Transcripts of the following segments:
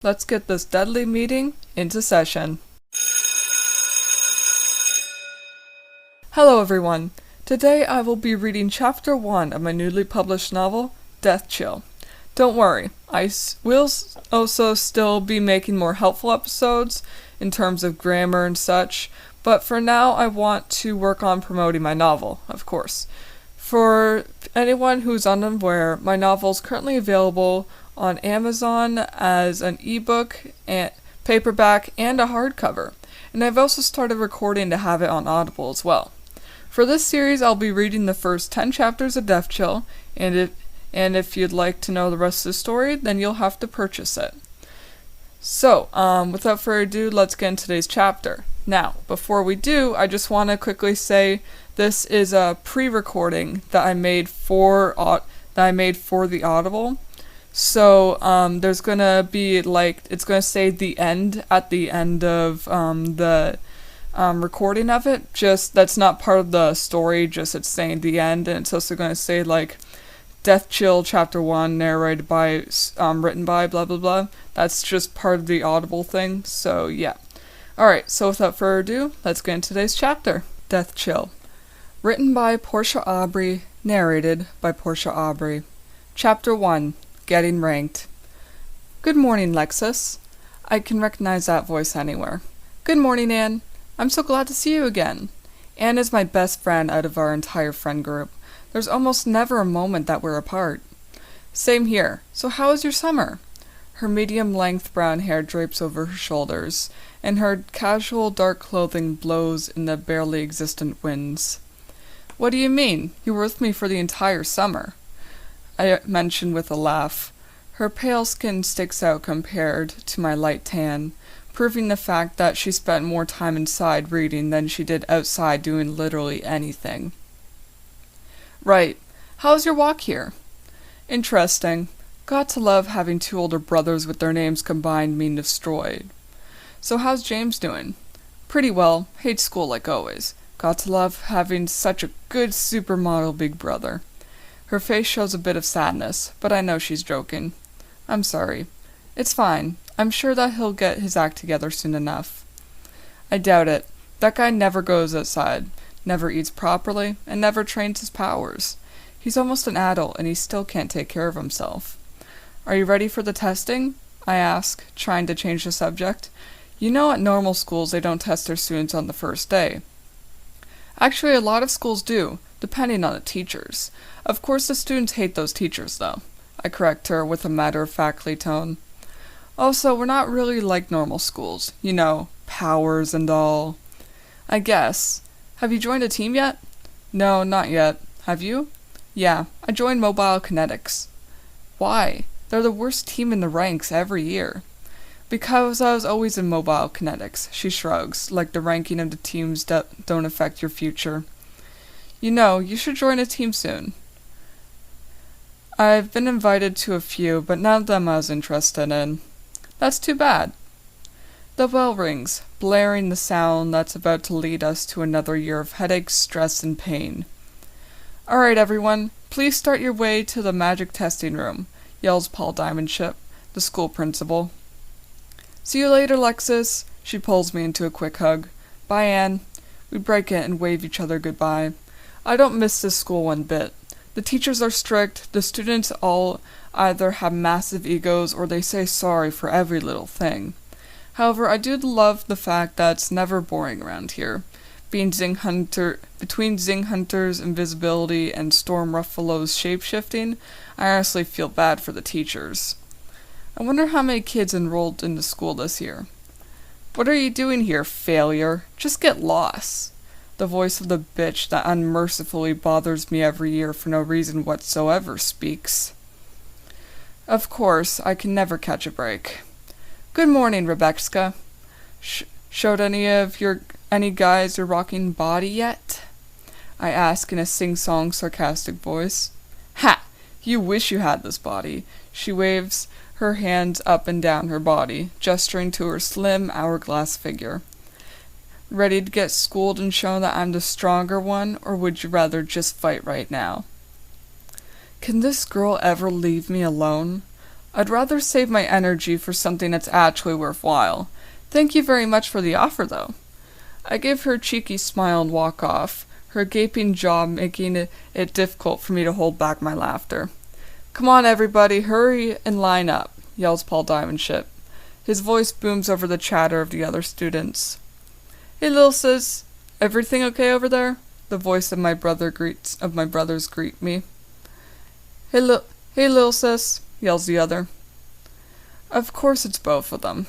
Let's get this deadly meeting into session. Hello everyone. Today I will be reading Chapter 1 of my newly published novel, Deathchill. Don't worry, I will also still be making more helpful episodes in terms of grammar and such, but for now I want to work on promoting my novel, of course. For anyone who's unaware, my novel is currently available on Amazon as an ebook, and paperback, and a hardcover, and I've also started recording to have it on Audible as well. For this series, I'll be reading the first 10 chapters of Deathchill, and if you'd like to know the rest of the story, then you'll have to purchase it. So, without further ado, let's get into today's chapter. Now, before we do, I just want to quickly say this is a pre-recording that I made for the Audible. So, there's gonna be it's gonna say the end at the end of the recording of it. Just that's not part of the story. Just it's saying the end, and it's also gonna say Deathchill Chapter 1 narrated by written by blah blah blah. That's just part of the Audible thing. So yeah. Alright, so without further ado, let's get into today's chapter. Deathchill. Written by Porscha Aubrey, narrated by Porscha Aubrey. Chapter 1. Getting Ranked. Good morning, Lexus. I can recognize that voice anywhere. Good morning, Anne. I'm so glad to see you again. Anne is my best friend out of our entire friend group. There's almost never a moment that we're apart. Same here. So how was your summer? Her medium-length brown hair drapes over her shoulders, and her casual dark clothing blows in the barely existent winds. What do you mean? You were with me for the entire summer, I mentioned with a laugh. Her pale skin sticks out compared to my light tan, proving the fact that she spent more time inside reading than she did outside doing literally anything. Right. How's your walk here? Interesting. Got to love having two older brothers with their names combined mean destroyed. So how's James doing? Pretty well. Hates school like always. Got to love having such a good supermodel big brother. Her face shows a bit of sadness, but I know she's joking. I'm sorry. It's fine. I'm sure that he'll get his act together soon enough. I doubt it. That guy never goes outside, never eats properly, and never trains his powers. He's almost an adult, and he still can't take care of himself. Are you ready for the testing? I ask, trying to change the subject. You know, at normal schools they don't test their students on the first day. Actually, a lot of schools do, depending on the teachers. Of course the students hate those teachers, though. I correct her with a matter-of-factly tone. Also, we're not really like normal schools. You know, powers and all. I guess. Have you joined a team yet? No, not yet. Have you? Yeah, I joined Mobile Kinetics. Why? They're the worst team in the ranks every year. Because I was always in Mobile Kinetics, she shrugs, like the ranking of the teams don't affect your future. You know, you should join a team soon. I've been invited to a few, but none of them I was interested in. That's too bad. The bell rings, blaring the sound that's about to lead us to another year of headaches, stress, and pain. Alright, everyone, please start your way to the magic testing room, yells Paul Diamondship, the school principal. See you later, Lexus. She pulls me into a quick hug. Bye, Anne. We break it and wave each other goodbye. I don't miss this school one bit. The teachers are strict, the students all either have massive egos or they say sorry for every little thing. However, I do love the fact that it's never boring around here. Between Zing Hunter's invisibility and Storm Ruffalo's shapeshifting, I honestly feel bad for the teachers. I wonder how many kids enrolled into school this year. What are you doing here, failure? Just get lost. The voice of the bitch that unmercifully bothers me every year for no reason whatsoever speaks. Of course, I can never catch a break. Good morning, Rebecca. Showed any guys your rocking body yet? I ask in a sing-song sarcastic voice. Ha! You wish you had this body. She waves her hands up and down her body, gesturing to her slim, hourglass figure. Ready to get schooled and shown that I'm the stronger one, or would you rather just fight right now? Can this girl ever leave me alone? I'd rather save my energy for something that's actually worthwhile. Thank you very much for the offer, though. I give her a cheeky smile and walk off, her gaping jaw making it difficult for me to hold back my laughter. Come on, everybody, hurry and line up, yells Paul Diamondship. His voice booms over the chatter of the other students. Hey, lil sis, everything okay over there? The voice of my brothers greet me. Hey, lil sis, yells the other. Of course it's both of them.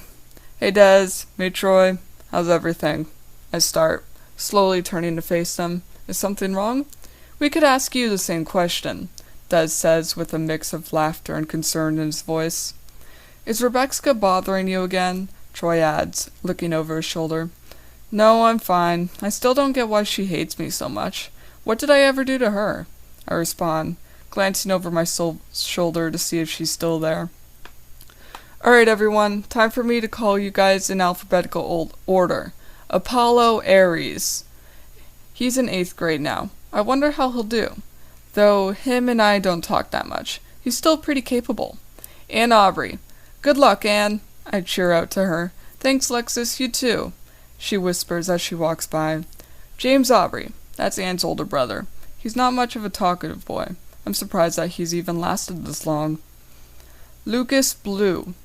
Hey, Des, hey, Troy, how's everything? I start, slowly turning to face them. Is something wrong? We could ask you the same question, Des says with a mix of laughter and concern in his voice. Is Rebecca bothering you again? Troy adds, looking over his shoulder. No, I'm fine. I still don't get why she hates me so much. What did I ever do to her? I respond, glancing over my shoulder to see if she's still there. Alright, everyone, time for me to call you guys in alphabetical order. Apollo Aries. He's in 8th grade now. I wonder how he'll do. Though him and I don't talk that much. He's still pretty capable. Ann Aubrey. Good luck, Ann. I cheer out to her. Thanks, Lexus, you too. She whispers as she walks by. James Aubrey. That's Ann's older brother. He's not much of a talkative boy. I'm surprised that he's even lasted this long. Lucas Blue.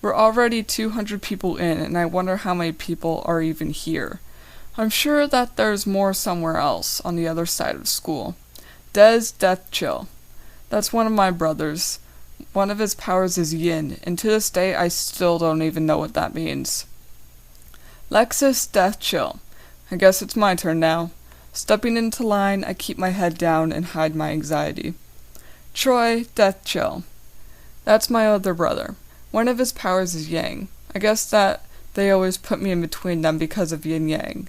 We're already 200 people in, and I wonder how many people are even here. I'm sure that there's more somewhere else, on the other side of school. Des Deathchill. That's one of my brothers. One of his powers is yin, and to this day I still don't even know what that means. Lexus Deathchill. I guess it's my turn now. Stepping into line, I keep my head down and hide my anxiety. Troy Deathchill. That's my other brother. One of his powers is yang. I guess that they always put me in between them because of yin-yang.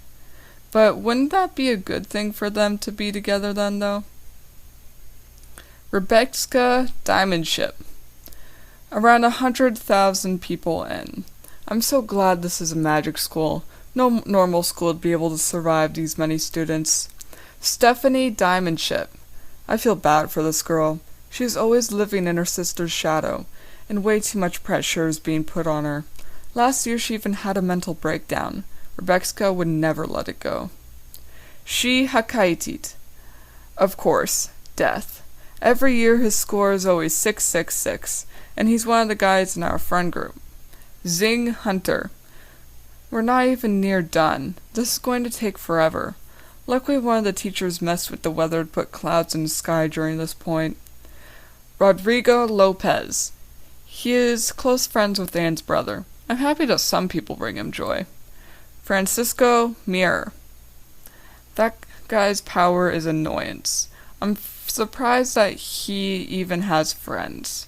But wouldn't that be a good thing for them to be together then, though? Rebecca Diamondship. Around 100,000 people in. I'm so glad this is a magic school. No normal school would be able to survive these many students. Stephanie Diamondship. I feel bad for this girl. She's always living in her sister's shadow, and way too much pressure is being put on her. Last year she even had a mental breakdown. Rebecca would never let it go. She Hakaitit. Of course, death. Every year his score is always 666, and he's one of the guys in our friend group. Zing Hunter. We're not even near done. This is going to take forever. Luckily one of the teachers messed with the weather to put clouds in the sky during this point. Rodrigo Lopez. He is close friends with Ann's brother. I'm happy that some people bring him joy. Francisco Mir. That guy's power is annoyance. I'm surprised that he even has friends.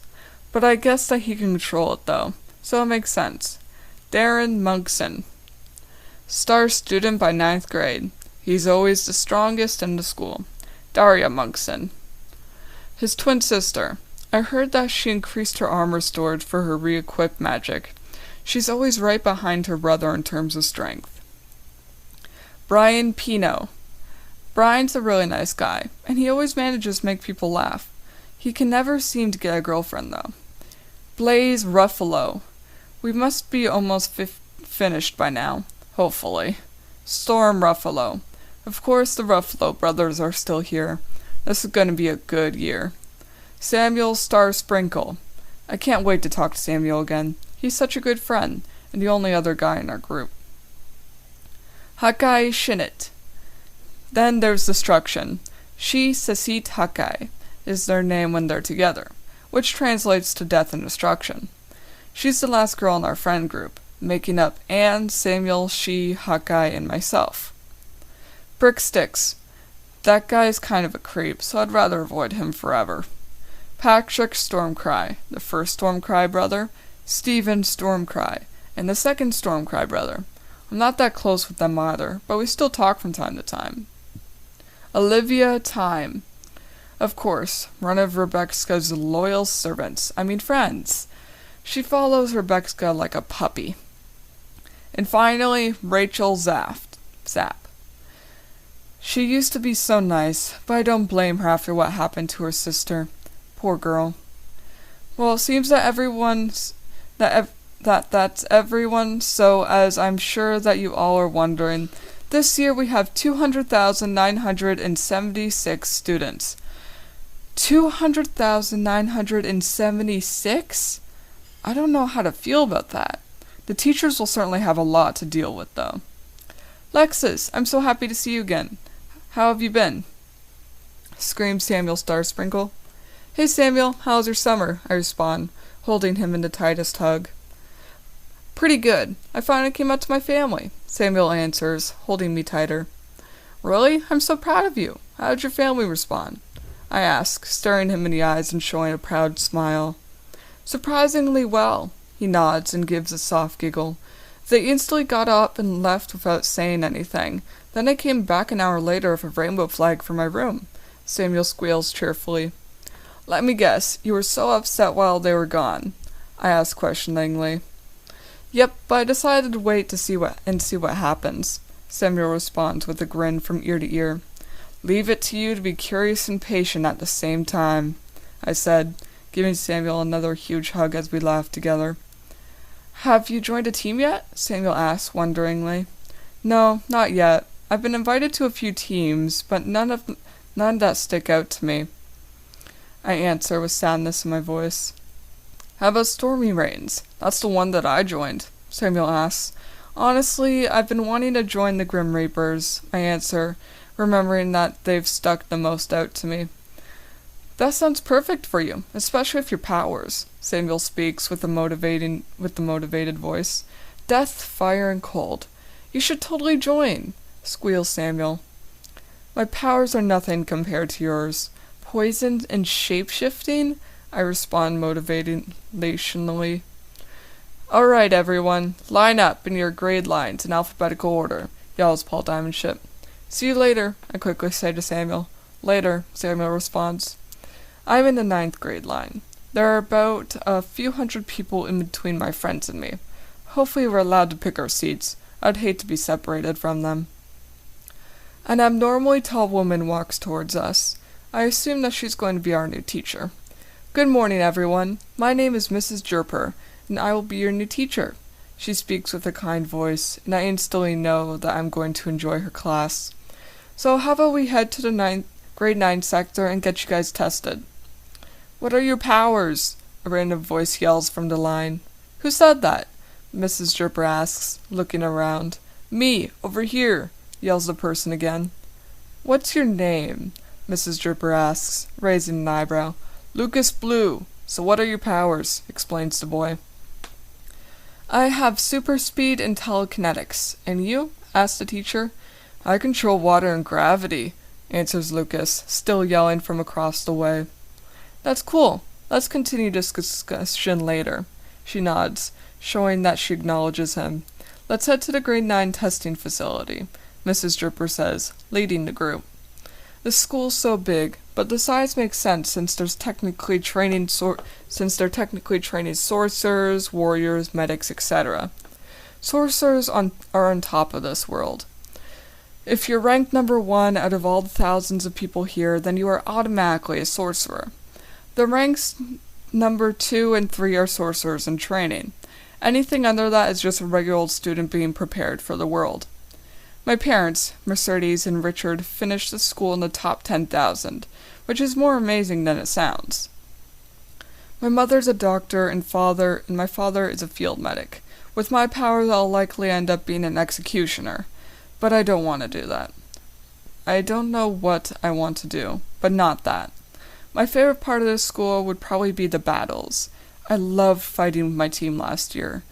But I guess that he can control it though, so it makes sense. Darren Monkson. Star student by 9th grade. He's always the strongest in the school. Daria Monkson. His twin sister. I heard that she increased her armor storage for her re-equipped magic. She's always right behind her brother in terms of strength. Brian Pino. Brian's a really nice guy, and he always manages to make people laugh. He can never seem to get a girlfriend, though. Blaze Ruffalo. We must be almost finished by now, hopefully. Storm Ruffalo. Of course the Ruffalo brothers are still here. This is going to be a good year. Samuel Star Sprinkle. I can't wait to talk to Samuel again. He's such a good friend, and the only other guy in our group. Hakai Shinit. Then there's Destruction. She Sasit Hakai is their name when they're together, which translates to death and destruction. She's the last girl in our friend group, making up Anne, Samuel, she, Hakai, and myself. Brick Sticks. That guy's kind of a creep, so I'd rather avoid him forever. Patrick Stormcry, the first Stormcry brother, Stephen Stormcry, and the second Stormcry brother. I'm not that close with them either, but we still talk from time to time. Olivia Time. Of course, one of Rebecca's loyal friends. She follows Rebecca like a puppy. And finally, Rachel Zap. She used to be so nice, but I don't blame her after what happened to her sister. Poor girl. Well, it seems that that's everyone, so as I'm sure that you all are wondering, this year we have 200,976 students. 200,976? I don't know how to feel about that. The teachers will certainly have a lot to deal with, though. Lexus, I'm so happy to see you again. How have you been? Screams Samuel Starsprinkle. Hey Samuel, how's your summer? I respond, holding him in the tightest hug. Pretty good. I finally came out to my family, Samuel answers, holding me tighter. Really? I'm so proud of you. How did your family respond? I ask, staring him in the eyes and showing a proud smile. Surprisingly well, he nods and gives a soft giggle. They instantly got up and left without saying anything. Then they came back an hour later with a rainbow flag for my room, Samuel squeals cheerfully. Let me guess, you were so upset while they were gone? I ask questioningly. Yep, but I decided to wait to see what happens, Samuel responds with a grin from ear to ear. Leave it to you to be curious and patient at the same time, I said, giving Samuel another huge hug as we laughed together. Have you joined a team yet? Samuel asked wonderingly. No, not yet. I've been invited to a few teams, but none that stick out to me, I answer with sadness in my voice. How about Stormy Rains? That's the one that I joined, Samuel asks. Honestly, I've been wanting to join the Grim Reapers, I answer, remembering that they've stuck the most out to me. That sounds perfect for you, especially with your powers, Samuel speaks with the motivated voice. Death, fire, and cold. You should totally join, squeals Samuel. My powers are nothing compared to yours. Poison and shape-shifting? I respond motivationally. Alright, everyone, line up in your grade lines in alphabetical order, yells Paul Diamondship. See you later, I quickly say to Samuel. Later, Samuel responds. I'm in the 9th grade line. There are about a few hundred people in between my friends and me. Hopefully we're allowed to pick our seats. I'd hate to be separated from them. An abnormally tall woman walks towards us. I assume that she's going to be our new teacher. Good morning, everyone. My name is Mrs. Jerper, and I will be your new teacher. She speaks with a kind voice, and I instantly know that I'm going to enjoy her class. So how about we head to the grade 9 sector and get you guys tested? What are your powers? A random voice yells from the line. Who said that? Mrs. Jerper asks, looking around. Me, over here, yells the person again. What's your name? Mrs. Jerper asks, raising an eyebrow. Lucas Blue. So what are your powers? Explains the boy. I have super speed and telekinetics. And you? asks the teacher. I control water and gravity, answers Lucas, still yelling from across the way. That's cool. Let's continue this discussion later. She nods, showing that she acknowledges him. Let's head to the grade 9 testing facility, Mrs. Jerper says, leading the group. The school's so big, but the size makes sense since they're technically training sorcerers, warriors, medics, etc. Sorcerers are on top of this world. If you're ranked number 1 out of all the thousands of people here, then you are automatically a sorcerer. The ranks number 2 and 3 are sorcerers in training. Anything under that is just a regular old student being prepared for the world. My parents, Mercedes and Richard, finished the school in the top 10,000, which is more amazing than it sounds. My mother's a doctor and my father is a field medic. With my powers, I'll likely end up being an executioner, but I don't want to do that. I don't know what I want to do, but not that. My favorite part of this school would probably be the battles. I loved fighting with my team last year,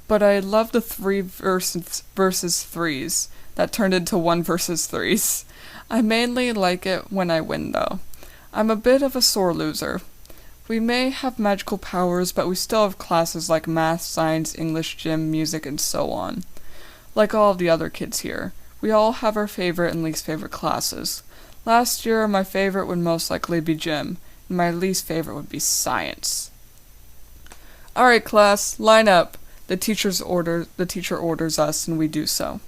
but I love the 3 versus 3s that turned into 1 versus 3s. I mainly like it when I win, though. I'm a bit of a sore loser. We may have magical powers, but we still have classes like math, science, English, gym, music, and so on. Like all of the other kids here, we all have our favorite and least favorite classes. Last year, my favorite would most likely be gym, and my least favorite would be science. Alright, class, line up. The teacher orders us, and we do so.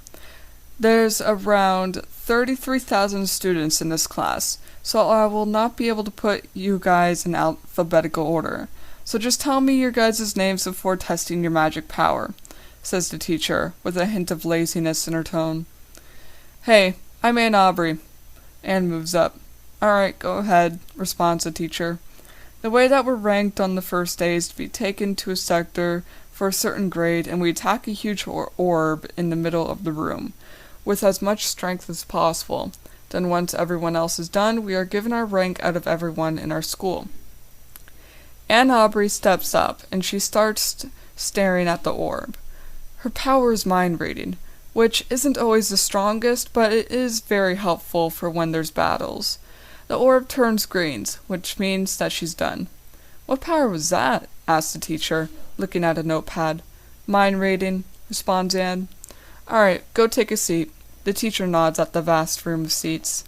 There's around 33,000 students in this class, so I will not be able to put you guys in alphabetical order. so just tell me your guys' names before testing your magic power, says the teacher, with a hint of laziness in her tone. Hey, I'm Aubrey. Anne moves up. Alright, go ahead, responds the teacher. The way that we're ranked on the first day is to be taken to a sector for a certain grade, and we attack a huge orb in the middle of the room, with as much strength as possible. Then once everyone else is done, we are given our rank out of everyone in our school. Aubrey steps up, and she starts staring at the orb. Her power is mind reading, which isn't always the strongest, but it is very helpful for when there's battles. The orb turns green, which means that she's done. What power was that? Asks the teacher, looking at a notepad. Mind reading, responds Anne. Alright, go take a seat. The teacher nods at the vast room of seats.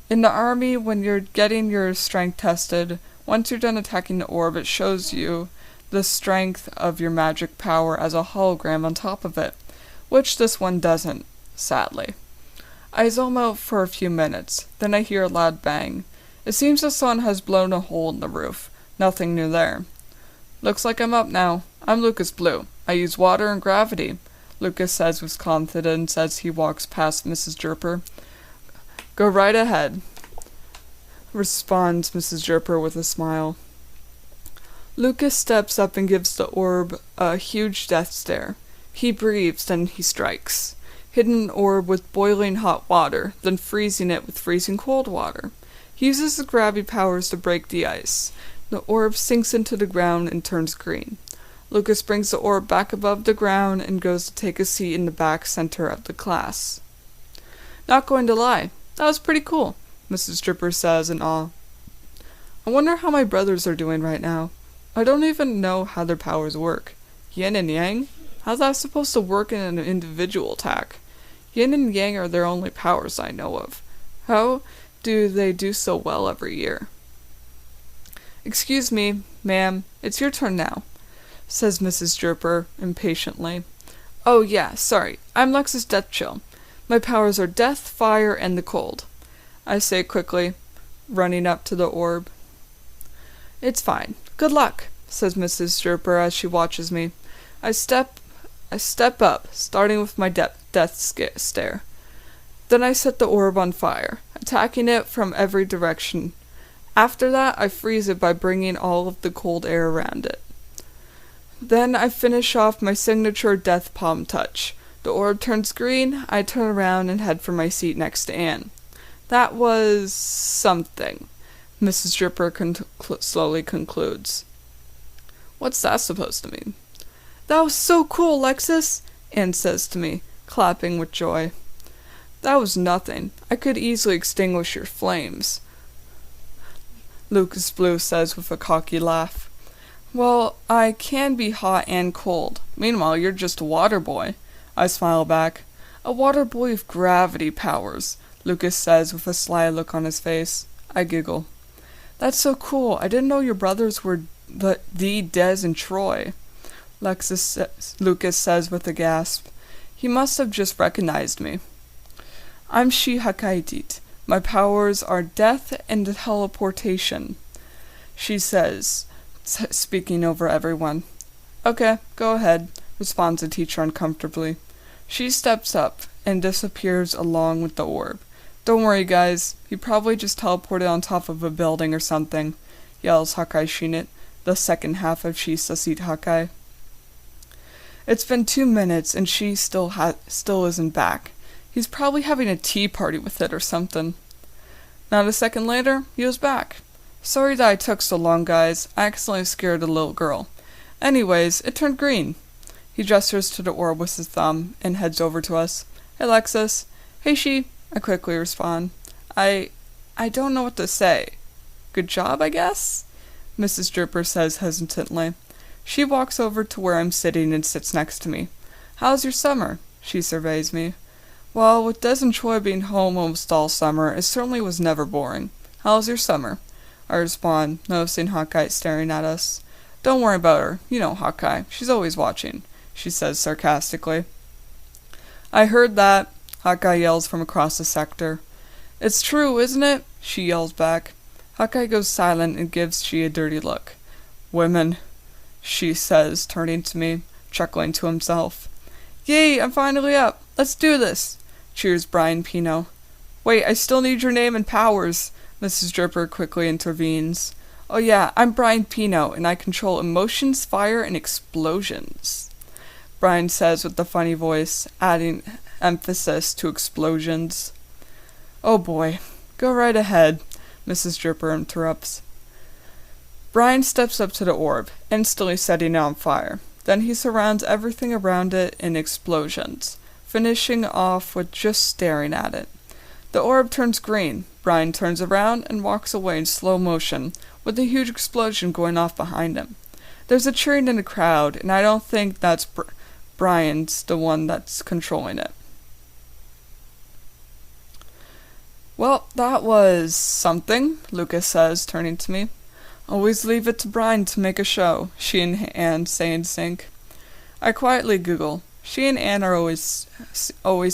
In the army, when you're getting your strength tested, once you're done attacking the orb, it shows you the strength of your magic power as a hologram on top of it, which this one doesn't, sadly. I zone out for a few minutes, then I hear a loud bang. It seems the sun has blown a hole in the roof. Nothing new there. Looks like I'm up now. I'm Lucas Blue. I use water and gravity, Lucas says with confidence as he walks past Mrs. Jerper. Go right ahead, responds Mrs. Jerper with a smile. Lucas steps up and gives the orb a huge death stare. He breathes, then he strikes. Hitting an orb with boiling hot water, then freezing it with freezing cold water. He uses his gravity powers to break the ice. The orb sinks into the ground and turns green. Lucas brings the orb back above the ground and goes to take a seat in the back center of the class. Not going to lie, that was pretty cool, Mrs. Dripper says in awe. I wonder how my brothers are doing right now. I don't even know how their powers work. Yin and yang? How's that supposed to work in an individual attack? Yin and yang are their only powers I know of. How do they do so well every year? Excuse me, ma'am, it's your turn now, says Mrs. Jerper impatiently. Oh yeah, sorry, I'm Lexus Deathchill. My powers are death, fire, and the cold, I say quickly, running up to the orb. It's fine. Good luck, says Mrs. Jerper as she watches me. I step up, starting with my death stare. Then I set the orb on fire, attacking it from every direction. After that, I freeze it by bringing all of the cold air around it. Then I finish off my signature death palm touch. The orb turns green, I turn around and head for my seat next to Anne. That was something, Mrs. Dripper slowly concludes. What's that supposed to mean? That was so cool, Lexus, Anne says to me, clapping with joy. That was nothing. I could easily extinguish your flames, Lucas Blue says with a cocky laugh. Well, I can be hot and cold. Meanwhile, you're just a water boy, I smile back. A water boy with gravity powers, Lucas says with a sly look on his face. I giggle. That's so cool. I didn't know your brothers were the Des and Troy, Lucas says with a gasp. He must have just recognized me. I'm Shi Hakaitit. My powers are death and teleportation, she says, speaking over everyone. Okay, go ahead, responds the teacher uncomfortably. She steps up and disappears along with the orb. Don't worry, guys. He probably just teleported on top of a building or something, yells Hakai Shinit, the second half of Shi Sasit Hakai. It's been 2 minutes and she still isn't back. He's probably having a tea party with it or something. Not a second later, he was back. Sorry that I took so long, guys. I accidentally scared a little girl. Anyways, it turned green. He gestures to the orb with his thumb and heads over to us. Hey, Lexus. Hey, She. I quickly respond. I don't know what to say. Good job, I guess? Mrs. Dripper says hesitantly. She walks over to where I'm sitting and sits next to me. How's your summer? She surveys me. Well, with Des and Troy being home almost all summer, it certainly was never boring. How's your summer? I respond, noticing Hawkeye staring at us. Don't worry about her. You know Hawkeye. She's always watching, she says sarcastically. I heard that, Hawkeye yells from across the sector. It's true, isn't it? She yells back. Hawkeye goes silent and gives She a dirty look. Women, she says, turning to me, chuckling to himself. Yay, I'm finally up. Let's do this. Cheers, Brian Pino. Wait, I still need your name and powers. Mrs. Dripper quickly intervenes. Oh yeah, I'm Brian Pino, and I control emotions, fire, and explosions. Brian says with the funny voice, adding emphasis to explosions. Oh boy, go right ahead, Mrs. Dripper interrupts. Brian steps up to the orb, instantly setting it on fire. Then he surrounds everything around it in explosions, finishing off with just staring at it. The orb turns green. Brian turns around and walks away in slow motion, with a huge explosion going off behind him. There's a cheering in the crowd, and I don't think that's Brian's the one that's controlling it. Well, that was something, Lucas says, turning to me. Always leave it to Brian to make a show, she and Anne say in sync. I quietly Google. She and Anne are always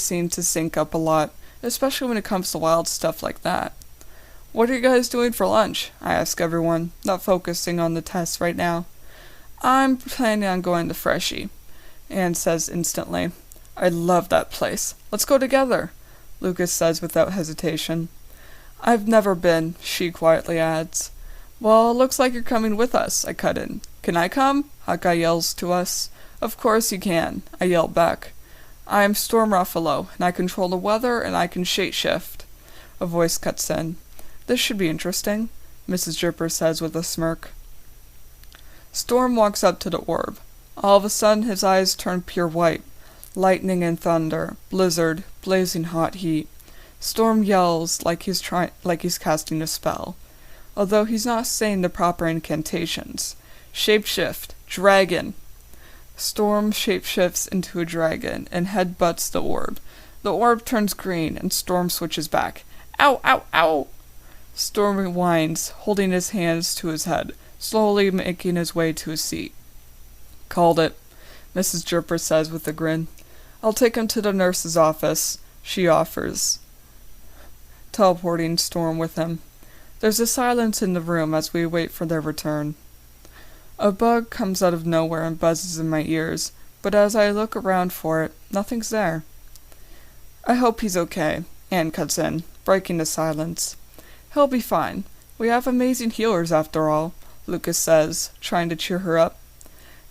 seem to sync up a lot, especially when it comes to wild stuff like that. What are you guys doing for lunch? I ask everyone, not focusing on the test right now. I'm planning on going to Freshie, Anne says instantly. I love that place. Let's go together, Lucas says without hesitation. I've never been, she quietly adds. Well, looks like you're coming with us, I cut in. Can I come? Hawkeye yells to us. Of course you can, I yell back. I am Storm Ruffalo, and I control the weather, and I can shapeshift. A voice cuts in. This should be interesting, Mrs. Dripper says with a smirk. Storm walks up to the orb. All of a sudden his eyes turn pure white. Lightning and thunder, blizzard, blazing hot heat. Storm yells like he's casting a spell, although he's not saying the proper incantations. Shapeshift, dragon. Storm shapeshifts into a dragon and headbutts the orb. The orb turns green and Storm switches back. Ow, ow, ow! Storm whines, holding his hands to his head, slowly making his way to his seat. Called it, Mrs. Dripper says with a grin. I'll take him to the nurse's office, she offers, teleporting Storm with him. There's a silence in the room as we wait for their return. A bug comes out of nowhere and buzzes in my ears, but as I look around for it, nothing's there. I hope he's okay, Anne cuts in, breaking the silence. He'll be fine. We have amazing healers after all, Lucas says, trying to cheer her up.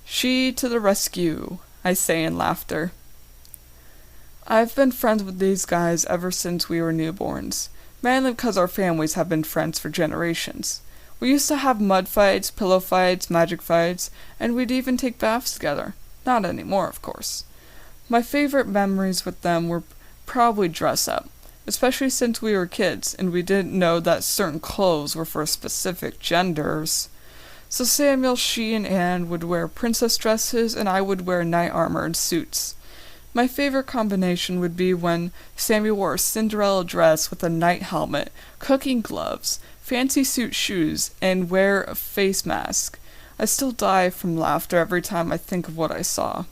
She to the rescue, I say in laughter. I've been friends with these guys ever since we were newborns, mainly because our families have been friends for generations. We used to have mud fights, pillow fights, magic fights, and we'd even take baths together. Not anymore, of course. My favorite memories with them were probably dress up, especially since we were kids and we didn't know that certain clothes were for specific genders. So Samuel, she, and Anne would wear princess dresses and I would wear knight armor and suits. My favorite combination would be when Sammy wore a Cinderella dress with a knight helmet, cooking gloves, fancy suit shoes, and wear a face mask. I still die from laughter every time I think of what I saw.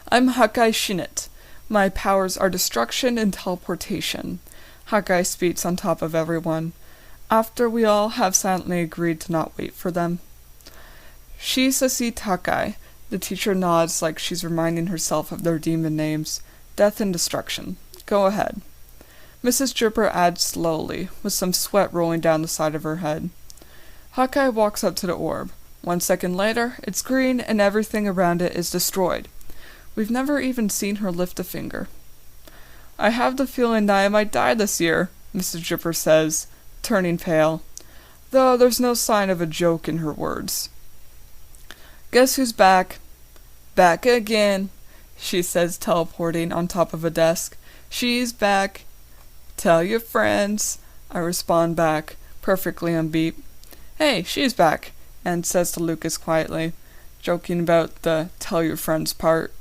I'm Hawkeye Shinnet. My powers are destruction and teleportation. Hawkeye speaks on top of everyone, after we all have silently agreed to not wait for them. Shisasit Hawkeye. The teacher nods like she's reminding herself of their demon names. Death and destruction. Go ahead. Mrs. Dripper adds slowly, with some sweat rolling down the side of her head. Hawkeye walks up to the orb. 1 second later, it's green and everything around it is destroyed. We've never even seen her lift a finger. I have the feeling that I might die this year, Mrs. Dripper says, turning pale, though there's no sign of a joke in her words. Guess who's back? Back again, she says, teleporting on top of a desk. She's back. Tell your friends, I respond back, perfectly on beat. Hey, she's back, Anne says to Lucas quietly, joking about the tell your friends part.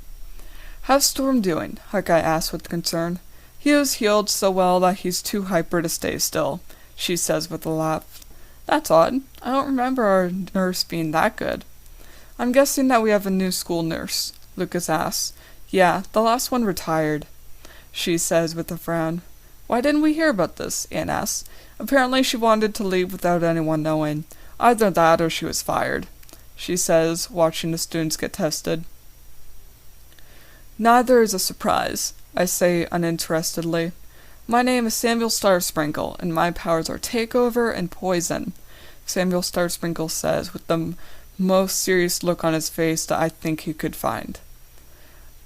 How's Storm doing? Hawkeye asks with concern. He was healed so well that he's too hyper to stay still, she says with a laugh. That's odd. I don't remember our nurse being that good. I'm guessing that we have a new school nurse, Lucas asks. Yeah, the last one retired, she says with a frown. Why didn't we hear about this? Anne asks. Apparently she wanted to leave without anyone knowing. Either that or she was fired, she says, watching the students get tested. Neither is a surprise, I say uninterestedly. My name is Samuel Starsprinkle, and my powers are takeover and poison, Samuel Starsprinkle says with the most serious look on his face that I think he could find.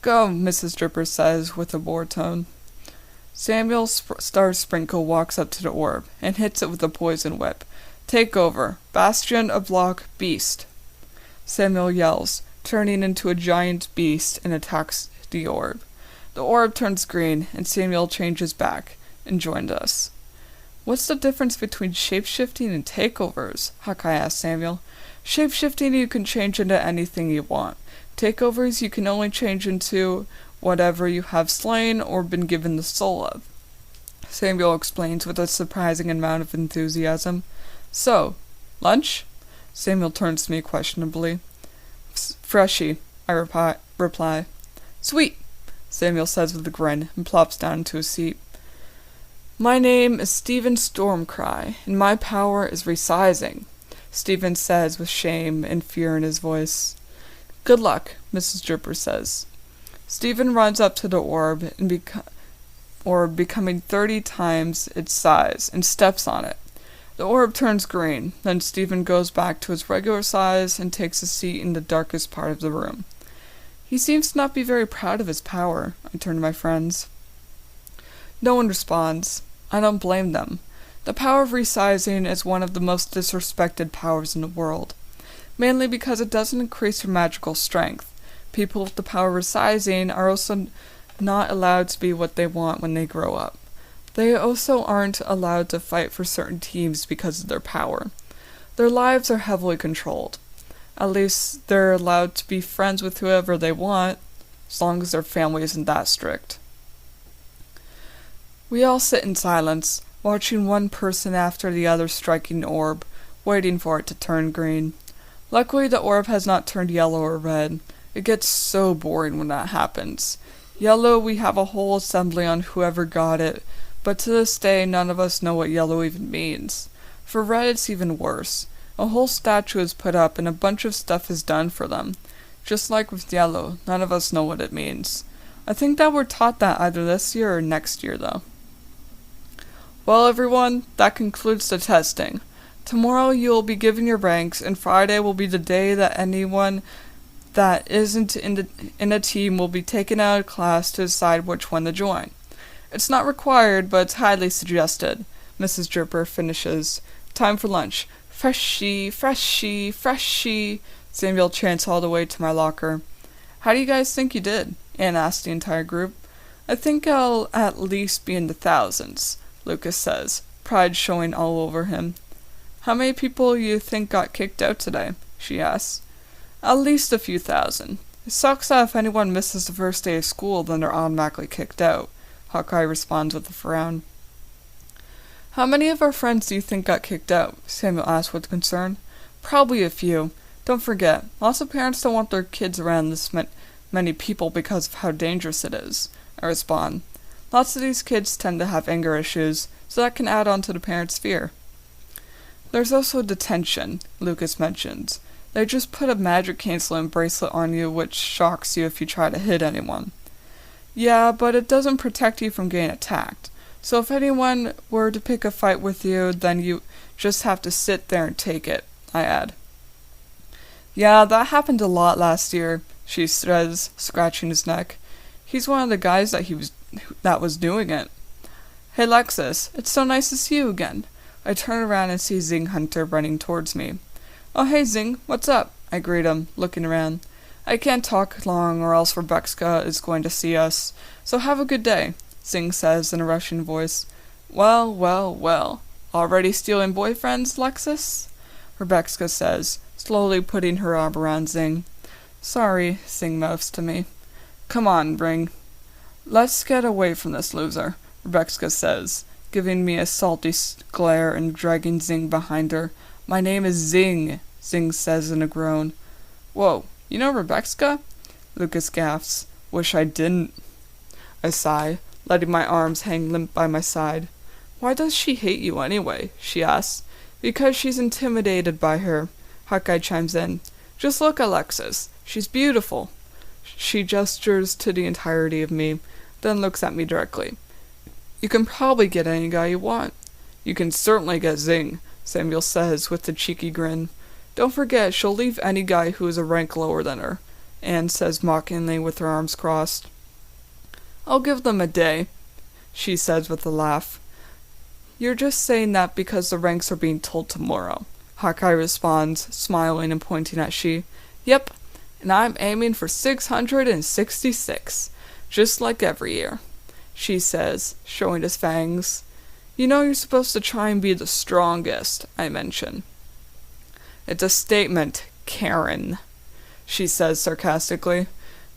Go, Mrs. Dripper says with a bored tone. Samuel Starsprinkle walks up to the orb and hits it with a poison whip. Take over, Bastion of Lock Beast. Samuel yells, turning into a giant beast and attacks the orb. The orb turns green and Samuel changes back and joins us. What's the difference between shapeshifting and takeovers? Hawkeye asked Samuel. Shapeshifting you can change into anything you want. Takeovers you can only change into whatever you have slain or been given the soul of. Samuel explains with a surprising amount of enthusiasm. So, lunch? Samuel turns to me questionably. Freshy, I reply. Sweet, Samuel says with a grin and plops down into a seat. My name is Stephen Stormcry, and my power is resizing, Stephen says with shame and fear in his voice. Good luck, Mrs. Dripper says. Stephen runs up to the orb and becoming 30 times its size and steps on it. The orb turns green, then Stephen goes back to his regular size and takes a seat in the darkest part of the room. He seems to not be very proud of his power, I turn to my friends. No one responds. I don't blame them. The power of resizing is one of the most disrespected powers in the world, mainly because it doesn't increase your magical strength. People with the power of resizing are also not allowed to be what they want when they grow up. They also aren't allowed to fight for certain teams because of their power. Their lives are heavily controlled. At least they're allowed to be friends with whoever they want, as long as their family isn't that strict. We all sit in silence, watching one person after the other striking the orb, waiting for it to turn green. Luckily the orb has not turned yellow or red. It gets so boring when that happens. Yellow, we have a whole assembly on whoever got it, but to this day none of us know what yellow even means. For red it's even worse. A whole statue is put up and a bunch of stuff is done for them. Just like with yellow, none of us know what it means. I think that we're taught that either this year or next year though. Well everyone, that concludes the testing. Tomorrow you will be given your ranks, and Friday will be the day that anyone that isn't in a team will be taken out of class to decide which one to join. It's not required, but it's highly suggested. Mrs. Dripper finishes. Time for lunch. Freshy, freshy, freshy, Samuel chants all the way to my locker. How do you guys think you did? Anne asked the entire group. I think I'll at least be in the thousands, Lucas says, pride showing all over him. How many people you think got kicked out today? She asks. At least a few thousand. It sucks that if anyone misses the first day of school, then they're automatically kicked out, Hawkeye responds with a frown. How many of our friends do you think got kicked out? Samuel asked with concern. Probably a few. Don't forget, lots of parents don't want their kids around this many people because of how dangerous it is, I respond. Lots of these kids tend to have anger issues, so that can add on to the parents' fear. There's also detention, Lucas mentions. They just put a magic canceling bracelet on you which shocks you if you try to hit anyone. Yeah, but it doesn't protect you from getting attacked. So if anyone were to pick a fight with you, then you just have to sit there and take it, I add. Yeah, that happened a lot last year, she says, scratching his neck. He's one of the guys that was doing it. Hey Lexus, it's so nice to see you again. I turn around and see Zing Hunter running towards me. Oh hey Zing, what's up? I greet him, looking around. I can't talk long or else Rebecca is going to see us, so have a good day, Zing says in a rushing voice. Well, well, well. Already stealing boyfriends, Lexus? Rebecca says, slowly putting her arm around Zing. Sorry, Zing mouths to me. Come on, Ring. Let's get away from this loser, Rebecca says, giving me a salty glare and dragging Zing behind her. My name is Zing, Zing says in a groan. Whoa, you know Rebecca? Lucas gasps. Wish I didn't. I sigh, letting my arms hang limp by my side. Why does she hate you anyway? She asks. Because she's intimidated by her, Hawkeye chimes in. Just look, Alexis. She's beautiful. She gestures to the entirety of me, then looks at me directly. You can probably get any guy you want. You can certainly get Zing, Samuel says with a cheeky grin. Don't forget, she'll leave any guy who is a rank lower than her, Anne says mockingly with her arms crossed. I'll give them a day, she says with a laugh. You're just saying that because the ranks are being told tomorrow, Hawkeye responds, smiling and pointing at she. Yep, and I'm aiming for 666, just like every year, she says, showing his fangs. You know you're supposed to try and be the strongest, I mention. It's a statement, Karen, she says sarcastically.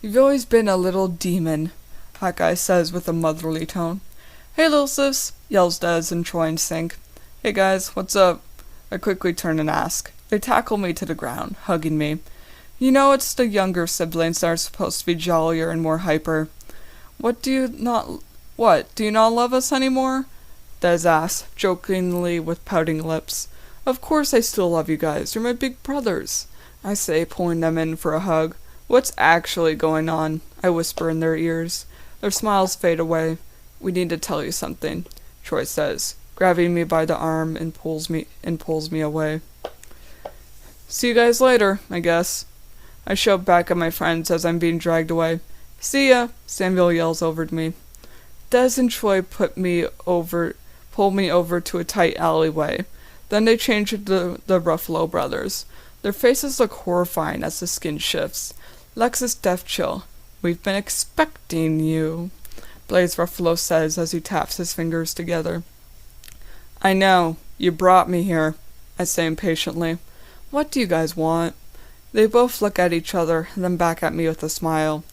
You've always been a little demon, Hawkeye says with a motherly tone. Hey, little sis, yells Des and Troy in sync. Hey guys, what's up? I quickly turn and ask. They tackle me to the ground, hugging me. You know it's the younger siblings that are supposed to be jollier and more hyper. Do you not love us anymore? Des asks, jokingly with pouting lips. Of course I still love you guys, you're my big brothers, I say, pulling them in for a hug. What's actually going on? I whisper in their ears. Their smiles fade away. We need to tell you something, Troy says, grabbing me by the arm and pulls me away. See you guys later, I guess. I shout back at my friends as I'm being dragged away. See ya, Samuel yells over to me. Des and Troy pull me over to a tight alleyway. Then they change to the Ruffalo brothers. Their faces look horrifying as the skin shifts. Lexus Deathchill, we've been expecting you, Blaze Ruffalo says as he taps his fingers together. I know, you brought me here, I say impatiently. What do you guys want? They both look at each other, then back at me with a smile.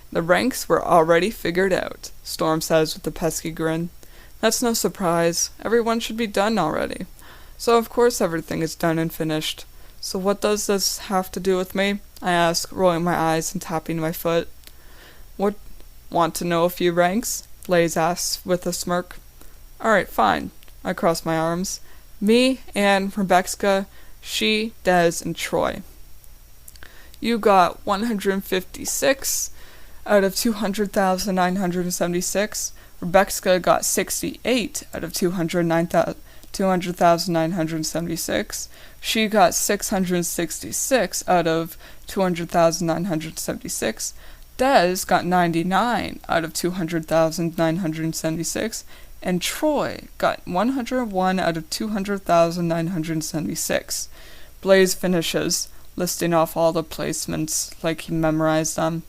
The ranks were already figured out, Storm says with a pesky grin. That's no surprise. Everyone should be done already. So of course everything is done and finished. So what does this have to do with me? I ask, rolling my eyes and tapping my foot. What? Want to know a few ranks? Blaze asks with a smirk. Alright, fine. I cross my arms. Me, Anne, Rebecca, she, Des, and Troy. You got 156 out of 200,976. Rebecca got 68 out of 200,976. She got 666 out of 200,976. Des got 99 out of 200,976. And Troy got 101 out of 200,976. Blaze finishes, listing off all the placements like he memorized them.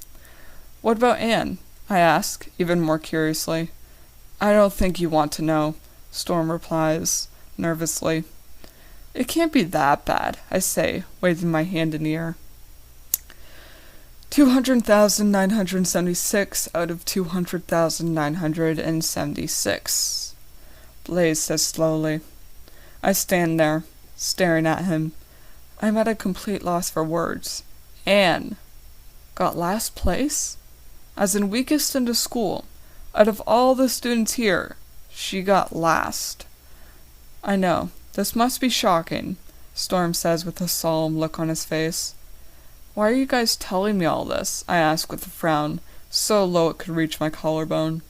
What about Anne? I ask, even more curiously. I don't think you want to know, Storm replies, nervously. It can't be that bad, I say, waving my hand in the air. 200,976 out of 200,976, Blaze says slowly. I stand there, staring at him. I'm at a complete loss for words. Anne got last place? As in weakest in the school. Out of all the students here, she got last. I know, this must be shocking, Storm says with a solemn look on his face. Why are you guys telling me all this? I ask with a frown, so low it could reach my collarbone.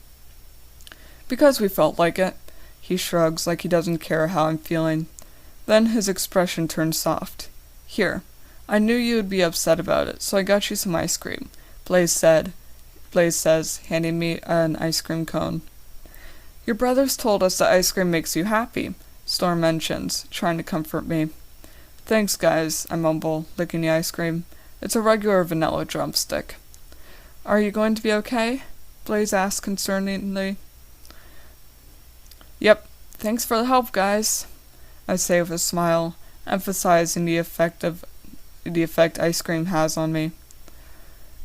Because we felt like it. He shrugs like he doesn't care how I'm feeling. Then his expression turns soft. Here, I knew you would be upset about it, so I got you some ice cream, Blaze says, handing me an ice cream cone. Your brothers told us that ice cream makes you happy, Storm mentions, trying to comfort me. Thanks, guys, I mumble, licking the ice cream. It's a regular vanilla drumstick. Are you going to be okay? Blaze asks concerningly. Yep, thanks for the help, guys, I say with a smile, emphasizing the effect ice cream has on me.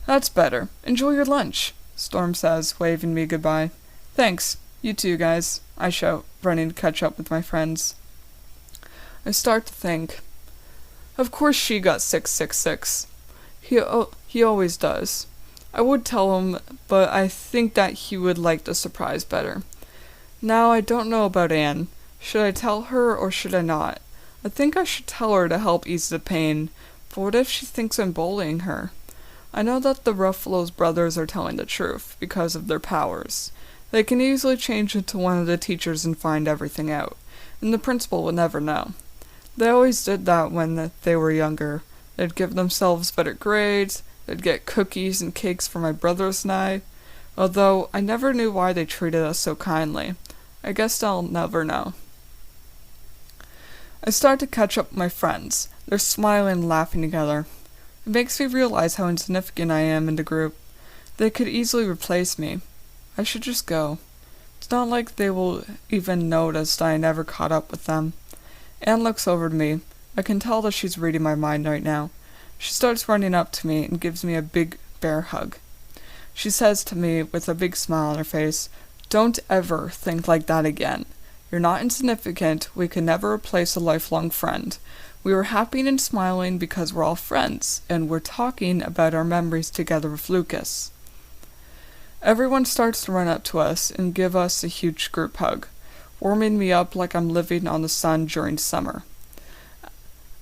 That's better. Enjoy your lunch, Storm says, waving me goodbye. Thanks. You too, guys, I shout, running to catch up with my friends. I start to think. Of course she got 666. He always does. I would tell him, but I think that he would like the surprise better. Now I don't know about Anne. Should I tell her or should I not? I think I should tell her to help ease the pain, but what if she thinks I'm bullying her? I know that the Ruffalo's brothers are telling the truth, because of their powers. They can easily change into one of the teachers and find everything out, and the principal will never know. They always did that when they were younger. They'd give themselves better grades, they'd get cookies and cakes for my brothers and I, although I never knew why they treated us so kindly. I guess I'll never know. I start to catch up with my friends. They're smiling and laughing together. It makes me realize how insignificant I am in the group. They could easily replace me. I should just go. It's not like they will even notice that I never caught up with them. Anne looks over to me. I can tell that she's reading my mind right now. She starts running up to me and gives me a big bear hug. She says to me with a big smile on her face, "Don't ever think like that again. You're not insignificant. We can never replace a lifelong friend. We were happy and smiling because we're all friends, and we're talking about our memories together with Lucas." Everyone starts to run up to us and give us a huge group hug, warming me up like I'm living on the sun during summer.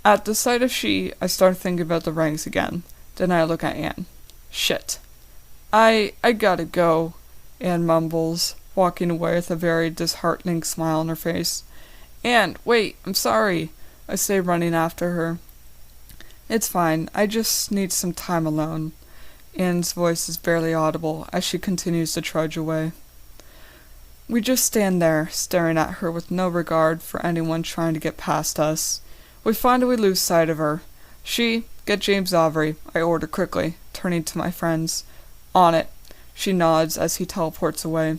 At the sight of she, I start thinking about the ranks again. Then I look at Anne. Shit. I gotta go, Anne mumbles, walking away with a very disheartening smile on her face. Anne, wait, I'm sorry, I say, running after her. It's fine, I just need some time alone. Anne's voice is barely audible as she continues to trudge away. We just stand there, staring at her with no regard for anyone trying to get past us. We find we lose sight of her. She, get James Aubrey, I order quickly, turning to my friends. On it. She nods as he teleports away.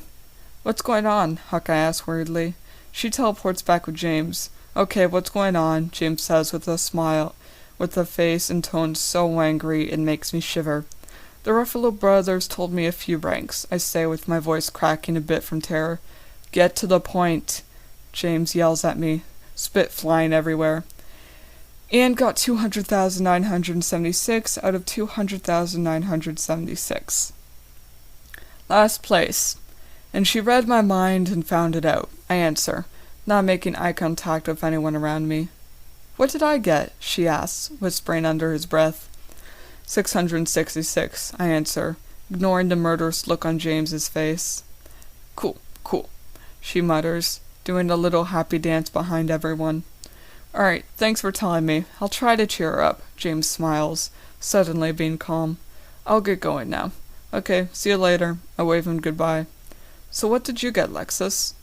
What's going on? Hawkeye asks worriedly. She teleports back with James. Okay, what's going on? James says with a smile, with a face and tone so angry it makes me shiver. The Ruffalo brothers told me a few ranks, I say with my voice cracking a bit from terror. Get to the point, James yells at me, spit flying everywhere. Anne got 200,976 out of 200,976. Last place. And she read my mind and found it out, I answer, not making eye contact with anyone around me. What did I get? She asks, whispering under his breath. 666, I answer, ignoring the murderous look on James's face. Cool, she mutters, doing a little happy dance behind everyone. Alright, thanks for telling me. I'll try to cheer her up, James smiles, suddenly being calm. I'll get going now. Okay, see you later. I wave him goodbye. So what did you get, Lexus?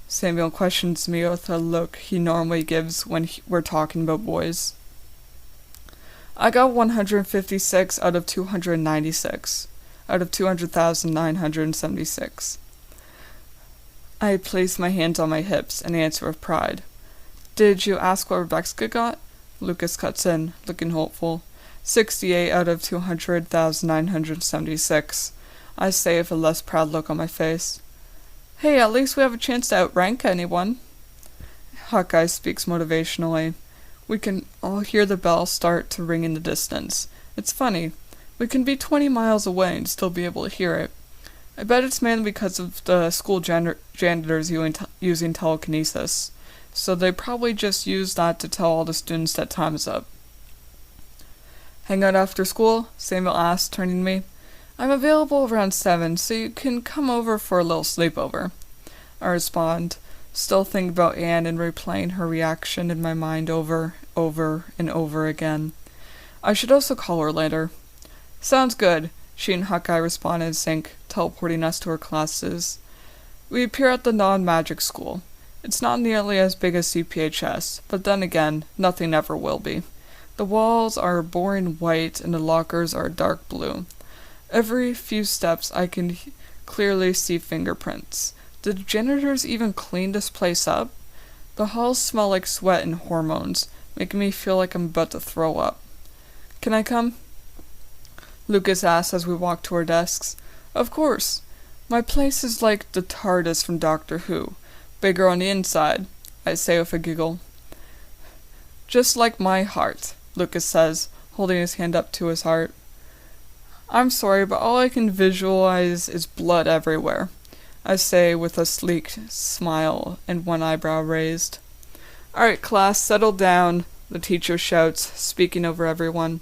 Samuel questions me with a look he normally gives when we're talking about boys. I got 156 out of 296, out of 200,976. I place my hands on my hips and answer with pride. Did you ask what Rebecca got? Lucas cuts in, looking hopeful. 68 out of 200,976. I say with a less proud look on my face. Hey, at least we have a chance to outrank anyone. Hawkeye speaks motivationally. We can all hear the bell start to ring in the distance. It's funny. We can be 20 miles away and still be able to hear it. I bet it's mainly because of the school janitors using telekinesis. So they probably just use that to tell all the students that time is up. Hang out after school? Samuel asks, turning to me. I'm available around 7, so you can come over for a little sleepover. I respond, still thinking about Anne and replaying her reaction in my mind over and over again. I should also call her later. Sounds good, she and Hawkeye respond in sync, teleporting us to our classes. We appear at the non-magic school. It's not nearly as big as CPHS, but then again, nothing ever will be. The walls are boring white and the lockers are dark blue. Every few steps I can clearly see fingerprints. Did the janitors even clean this place up? The halls smell like sweat and hormones, making me feel like I'm about to throw up. Can I come? Lucas asks as we walk to our desks. Of course. My place is like the TARDIS from Doctor Who. Bigger on the inside, I say with a giggle. Just like my heart, Lucas says, holding his hand up to his heart. I'm sorry, but all I can visualize is blood everywhere, I say with a sleek smile and one eyebrow raised. Alright, class, settle down, the teacher shouts, speaking over everyone.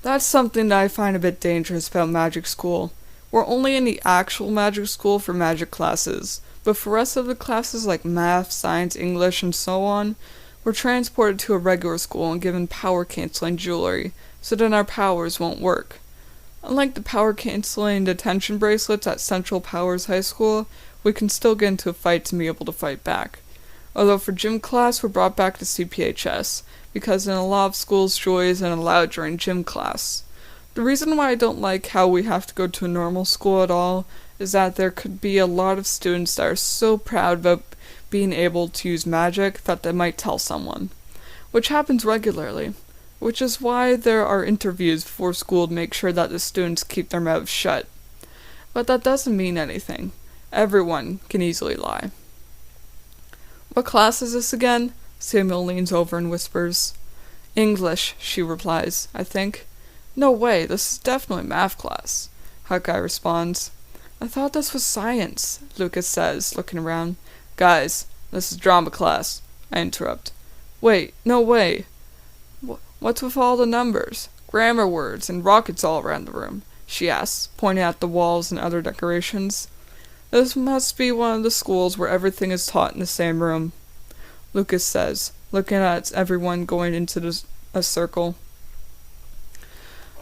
That's something that I find a bit dangerous about magic school. We're only in the actual magic school for magic classes, but for rest of the classes like math, science, English, and so on, we're transported to a regular school and given power-canceling jewelry, so that our powers won't work. Unlike the power-canceling detention bracelets at Central Powers High School, we can still get into a fight and be able to fight back. Although for gym class, we're brought back to CPHS, because in a lot of schools, joy isn't allowed during gym class. The reason why I don't like how we have to go to a normal school at all is that there could be a lot of students that are so proud about being able to use magic that they might tell someone, which happens regularly, which is why there are interviews before school to make sure that the students keep their mouths shut. But that doesn't mean anything. Everyone can easily lie. What class is this again? Samuel leans over and whispers. English, she replies, I think. No way, this is definitely math class, Hawkeye responds. I thought this was science, Lucas says, looking around. Guys, this is drama class, I interrupt. Wait, no way. What's with all the numbers, grammar words, and rockets all around the room? She asks, pointing at the walls and other decorations. This must be one of the schools where everything is taught in the same room, Lucas says, looking at everyone going into a circle.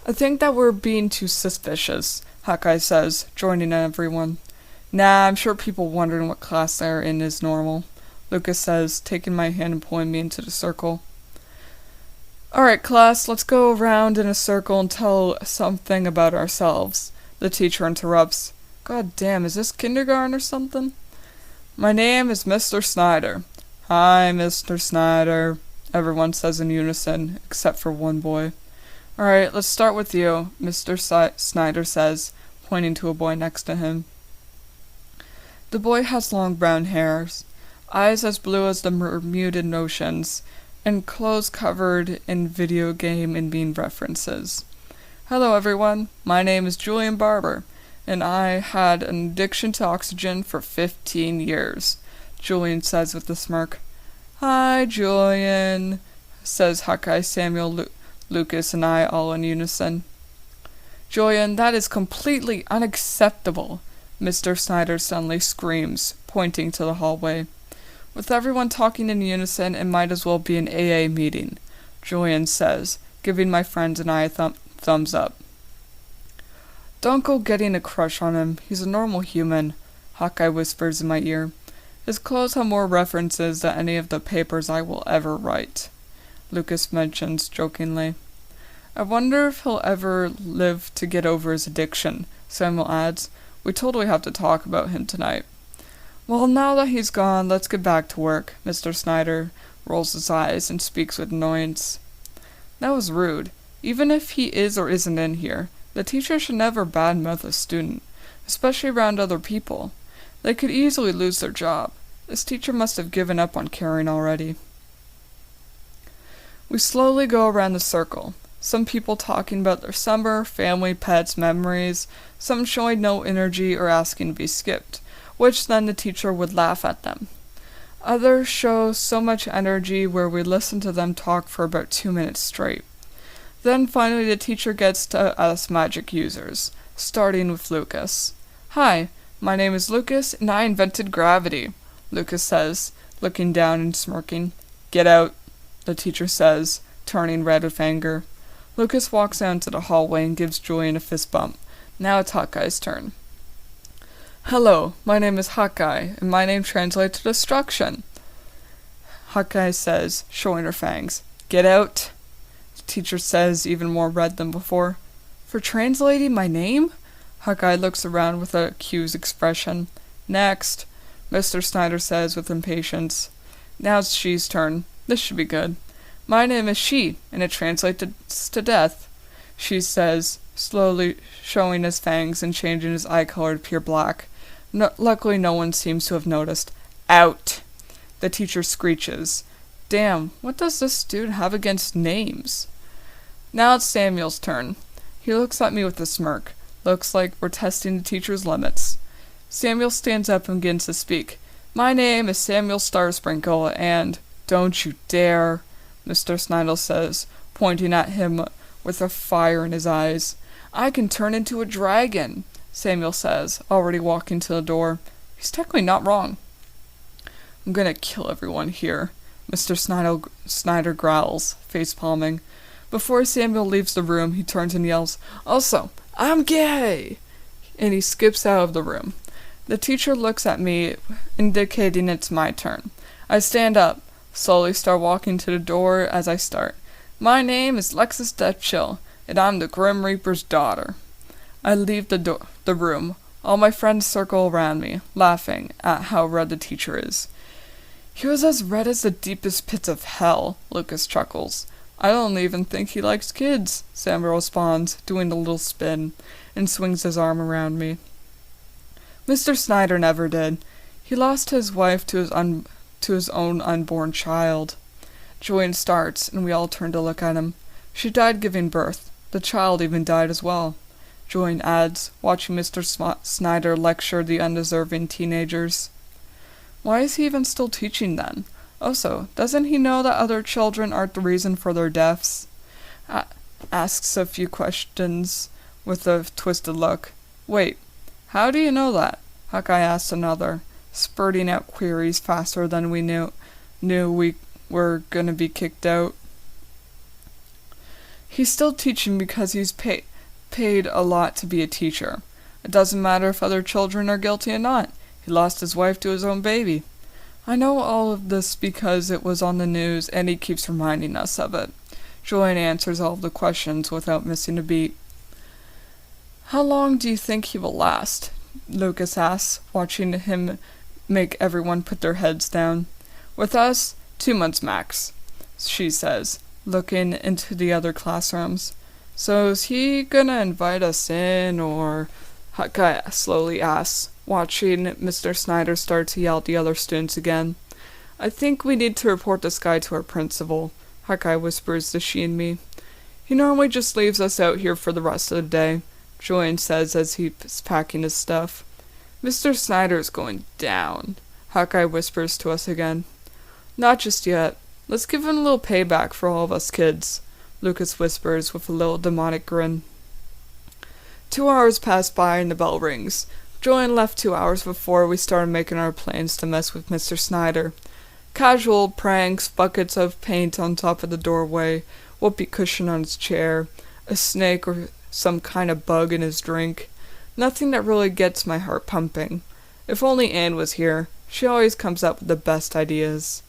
I think that we're being too suspicious, Hawkeye says, joining everyone. Nah, I'm sure people wondering what class they're in is normal, Lucas says, taking my hand and pulling me into the circle. Alright, class, let's go around in a circle and tell something about ourselves, the teacher interrupts. God damn, is this kindergarten or something? My name is Mr. Snyder. Hi, Mr. Snyder, everyone says in unison, except for one boy. Alright, let's start with you, Mr. Snyder says, pointing to a boy next to him. The boy has long brown hairs, eyes as blue as the Bermudan Oceans, and clothes covered in video game and meme references. Hello everyone, my name is Julian Barber, and I had an addiction to oxygen for 15 years, Julian says with a smirk. Hi, Julian, says Hawkeye, Samuel, Lucas, and I all in unison. Julian, that is completely unacceptable, Mr. Snyder suddenly screams, pointing to the hallway. With everyone talking in unison, it might as well be an AA meeting, Julian says, giving my friends and I a thumbs up. Don't go getting a crush on him, he's a normal human, Hawkeye whispers in my ear. His clothes have more references than any of the papers I will ever write, Lucas mentions jokingly. I wonder if he'll ever live to get over his addiction, Samuel adds. We totally have to talk about him tonight. Well, now that he's gone, let's get back to work, Mr. Snyder rolls his eyes and speaks with annoyance. That was rude. Even if he is or isn't in here, the teacher should never badmouth a student, especially around other people. They could easily lose their job. This teacher must have given up on caring already. We slowly go around the circle, some people talking about their summer, family, pets, memories, some showing no energy or asking to be skipped, which then the teacher would laugh at them. Others show so much energy where we listen to them talk for about 2 minutes straight. Then finally the teacher gets to us magic users, starting with Lucas. Hi, my name is Lucas and I invented gravity, Lucas says, looking down and smirking. Get out, the teacher says, turning red with anger. Lucas walks out into the hallway and gives Julian a fist bump. Now it's Hawkeye's turn. Hello, my name is Hawkeye, and my name translates to destruction, Hawkeye says, showing her fangs. Get out, the teacher says, even more red than before. For translating my name? Hawkeye looks around with a accused expression. Next, Mr. Snyder says with impatience. Now it's She's turn. This should be good. My name is She, and it translates to death, She says, slowly showing his fangs and changing his eye color to pure black. Luckily no one seems to have noticed. Out! The teacher screeches. Damn, what does this dude have against names? Now it's Samuel's turn. He looks at me with a smirk. Looks like we're testing the teacher's limits. Samuel stands up and begins to speak. My name is Samuel Starsprinkle, and don't you dare, Mr. Snidel says, pointing at him with a fire in his eyes. I can turn into a dragon, Samuel says, already walking to the door. He's technically not wrong. I'm gonna kill everyone here, Mr. Snyder growls, face-palming. Before Samuel leaves the room, he turns and yells, Also, I'm gay! And he skips out of the room. The teacher looks at me, indicating it's my turn. I stand up, slowly start walking to the door as I start. My name is Lexus Deathchill, and I'm the Grim Reaper's daughter. I leave the room. All my friends circle around me, laughing at how red the teacher is. He was as red as the deepest pits of hell, Lucas chuckles. I don't even think he likes kids, Samuel responds, doing a little spin, and swings his arm around me. Mr. Snyder never did. He lost his wife to his own unborn child. Julian starts, and we all turn to look at him. She died giving birth. The child even died as well. Julian adds, watching Mr. Snyder lecture the undeserving teenagers. Why is he even still teaching then? Also, doesn't he know that other children aren't the reason for their deaths? Asks a few questions with a twisted look. Wait, how do you know that? Hawkeye asked another, spurting out queries faster than we knew we were gonna be kicked out. He's still teaching because he's paid a lot to be a teacher. It doesn't matter if other children are guilty or not. He lost his wife to his own baby. I know all of this because it was on the news and he keeps reminding us of it. Julian answers all of the questions without missing a beat. How long do you think he will last? Lucas asks, watching him make everyone put their heads down. With us, 2 months max, she says, looking into the other classrooms. So is he gonna invite us in, or... Hawkeye slowly asks, watching Mr. Snyder start to yell at the other students again. I think we need to report this guy to our principal, Hawkeye whispers to she and me. He normally just leaves us out here for the rest of the day, Julian says as he's packing his stuff. Mr. Snyder's going down, Hawkeye whispers to us again. Not just yet. Let's give him a little payback for all of us kids, Lucas whispers with a little demonic grin. 2 hours pass by and the bell rings. Julian left 2 hours before we started making our plans to mess with Mr. Snyder. Casual pranks, buckets of paint on top of the doorway, whoopee cushion on his chair, a snake or some kind of bug in his drink. Nothing that really gets my heart pumping. If only Anne was here. She always comes up with the best ideas.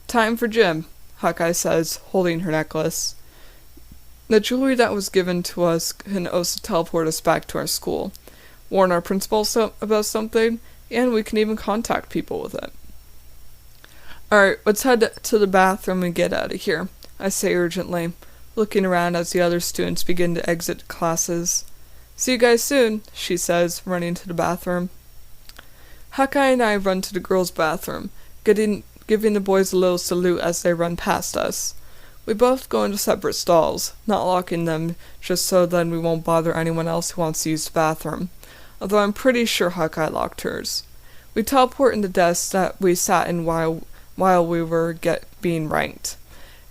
Time for gym, Hawkeye says, holding her necklace. The jewelry that was given to us can also teleport us back to our school, warn our principal about something, and we can even contact people with it. Alright, let's head to the bathroom and get out of here, I say urgently, looking around as the other students begin to exit classes. See you guys soon, she says, running to the bathroom. Hawkeye and I run to the girls' bathroom, giving the boys a little salute as they run past us. We both go into separate stalls, not locking them, just so then we won't bother anyone else who wants to use the bathroom, although I'm pretty sure Hawkeye locked hers. We teleport in the desks that we sat in while we were being ranked.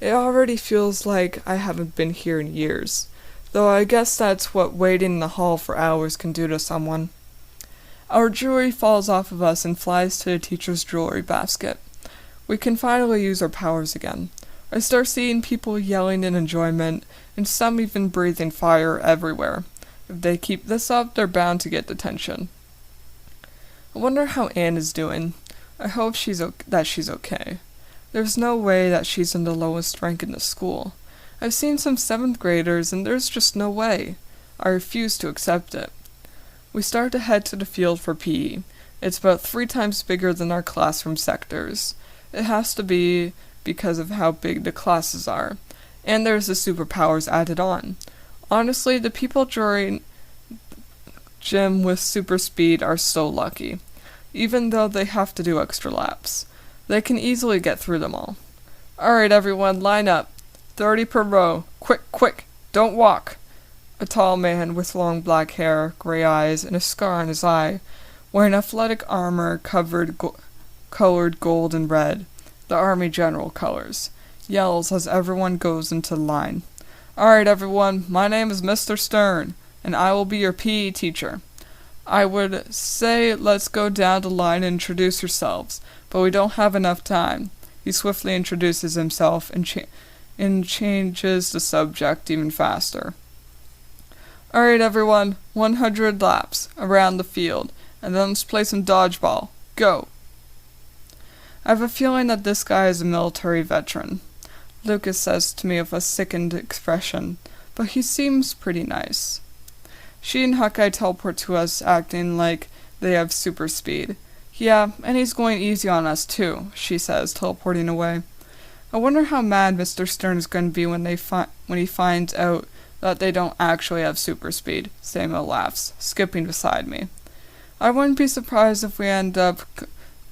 It already feels like I haven't been here in years, though I guess that's what waiting in the hall for hours can do to someone. Our jewelry falls off of us and flies to the teacher's jewelry basket. We can finally use our powers again. I start seeing people yelling in enjoyment, and some even breathing fire everywhere. If they keep this up, they're bound to get detention. I wonder how Anne is doing. I hope that she's okay. There's no way that she's in the lowest rank in the school. I've seen some 7th graders, and there's just no way. I refuse to accept it. We start to head to the field for PE. It's about 3 times bigger than our classroom sectors. It has to be because of how big the classes are, and there's the superpowers added on. Honestly, the people during gym with super speed are so lucky, even though they have to do extra laps. They can easily get through them all. Alright everyone, line up. 30 per row. Quick, quick, don't walk. A tall man with long black hair, gray eyes, and a scar on his eye, wearing athletic armor colored gold and red, the Army General colors, yells as everyone goes into line. "Alright everyone, my name is Mr. Stern, and I will be your PE teacher. I would say let's go down the line and introduce yourselves, but we don't have enough time." He swiftly introduces himself and changes the subject even faster. "Alright everyone, 100 laps around the field, and then let's play some dodgeball. Go!" I have a feeling that this guy is a military veteran. Lucas says to me with a sickened expression, but he seems pretty nice. She and Hawkeye teleport to us, acting like they have super speed. "Yeah, and he's going easy on us too," she says, teleporting away. I wonder how mad Mr. Stern is going to be when he finds out that they don't actually have super speed. Samuel laughs, skipping beside me. I wouldn't be surprised if we end up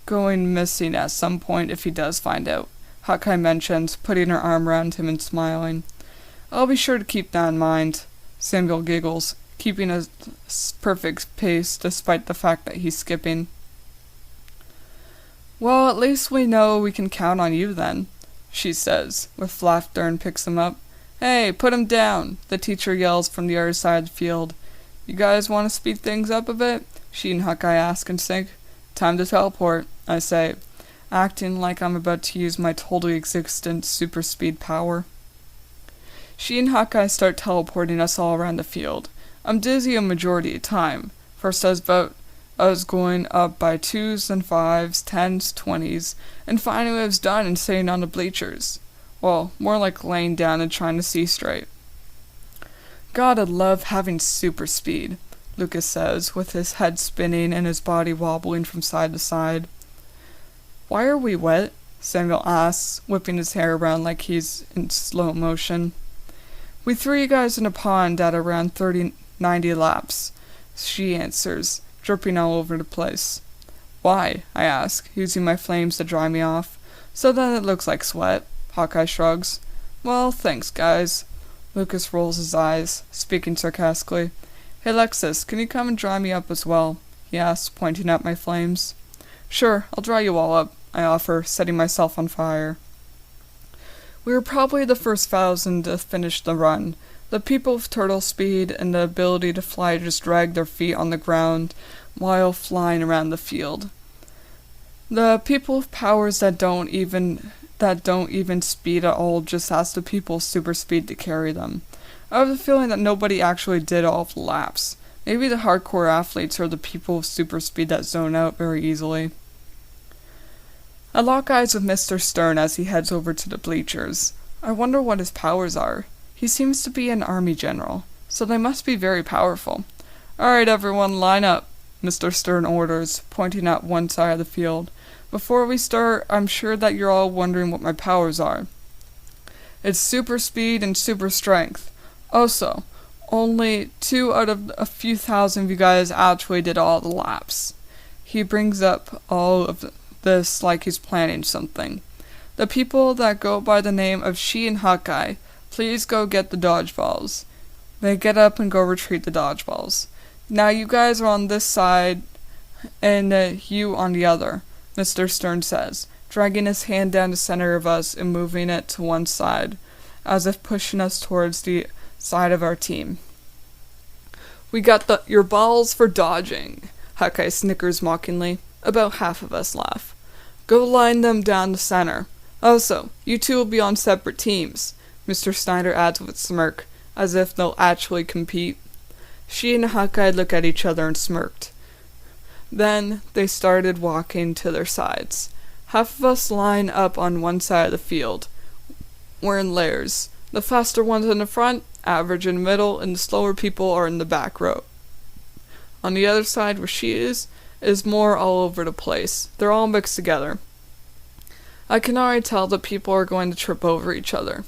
going missing at some point if he does find out, Hawkeye mentions, putting her arm around him and smiling. "I'll be sure to keep that in mind," Samuel giggles, keeping a perfect pace despite the fact that he's skipping. "Well, at least we know we can count on you then," she says, with laughter, and picks him up. "Hey, put him down," the teacher yells from the other side of the field. "You guys want to speed things up a bit?" she and Hawkeye ask in sync. "Time to teleport," I say, acting like I'm about to use my totally existent super speed power. She and Hawkeye start teleporting us all around the field. I'm dizzy a majority of time. First I was going up by 2s and 5s, 10s, 20s, and finally I was done and sitting on the bleachers. Well, more like laying down and trying to see straight. "God, I love having super speed," Lucas says, with his head spinning and his body wobbling from side to side. "Why are we wet?" Samuel asks, whipping his hair around like he's in slow motion. "We threw you guys in a pond at around 90 laps, she answers, dripping all over the place. "Why?" I ask, using my flames to dry me off. "So that it looks like sweat," Hawkeye shrugs. "Well, thanks, guys." Lucas rolls his eyes, speaking sarcastically. "Hey, Lexus, can you come and dry me up as well?" he asks, pointing at my flames. "Sure, I'll dry you all up," I offer, setting myself on fire. We were probably the first 1,000 to finish the run. The people with turtle speed and the ability to fly just drag their feet on the ground while flying around the field. The people with powers that don't even speed at all just ask the people with super speed to carry them. I have a feeling that nobody actually did all of the laps. Maybe the hardcore athletes or the people with super speed that zone out very easily. I lock eyes with Mr. Stern as he heads over to the bleachers. I wonder what his powers are. He seems to be an army general, so they must be very powerful. "Alright everyone, line up," Mr. Stern orders, pointing at one side of the field. "Before we start, I'm sure that you're all wondering what my powers are. It's super speed and super strength. Also, only 2 out of a few thousand of you guys actually did all the laps." He brings up all of this like he's planning something. "The people that go by the name of She and Hawkeye, please go get the dodgeballs." They get up and go retrieve the dodgeballs. "Now you guys are on this side, and you on the other," Mr. Stern says, dragging his hand down the center of us and moving it to one side, as if pushing us towards the side of our team. "We got your balls for dodging," Hawkeye snickers mockingly. About half of us laugh. "Go line them down the center. Also, you two will be on separate teams," Mr. Snyder adds with a smirk, as if they'll actually compete. She and Hawkeye look at each other and smirked. Then they started walking to their sides. Half of us line up on one side of the field. We're in layers. The faster ones in the front, average in the middle, and the slower people are in the back row. On the other side, where she is more all over the place. They're all mixed together. I can already tell that people are going to trip over each other.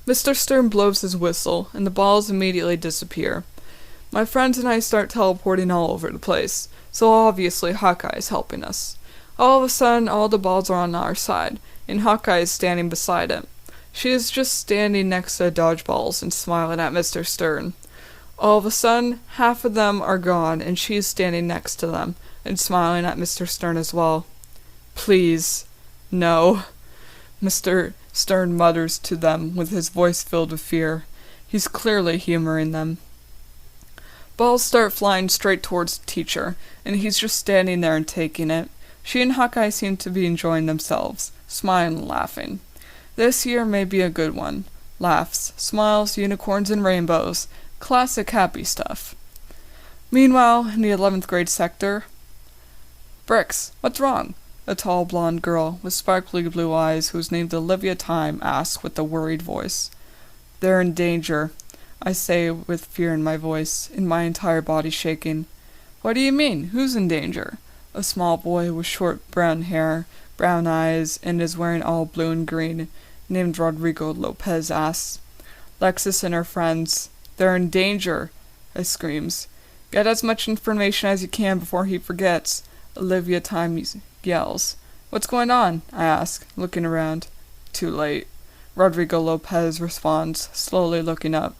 Mr. Stern blows his whistle, and the balls immediately disappear. My friends and I start teleporting all over the place, so obviously Hawkeye is helping us. All of a sudden, all the balls are on our side, and Hawkeye is standing beside it. She is just standing next to the dodgeballs and smiling at Mr. Stern. All of a sudden, half of them are gone, and she is standing next to them, and smiling at Mr. Stern as well. Please, no. Mr. Stern mutters to them with his voice filled with fear. He's clearly humoring them. Balls start flying straight towards the teacher, and he's just standing there and taking it. She and Hawkeye seem to be enjoying themselves, smiling and laughing. This year may be a good one. Laughs, smiles, unicorns, and rainbows. Classic happy stuff. Meanwhile, in the 11th grade sector... Bricks, what's wrong? A tall blonde girl with sparkly blue eyes who was named Olivia Time asked with a worried voice. They're in danger, I say with fear in my voice, and my entire body shaking. What do you mean? Who's in danger? A small boy with short brown hair, brown eyes, and is wearing all blue and green, named Rodrigo Lopez asks. Lexus and her friends. They're in danger, I screams. Get as much information as you can before he forgets, Olivia Time yells. What's going on? I ask, looking around. Too late. Rodrigo Lopez responds, slowly looking up.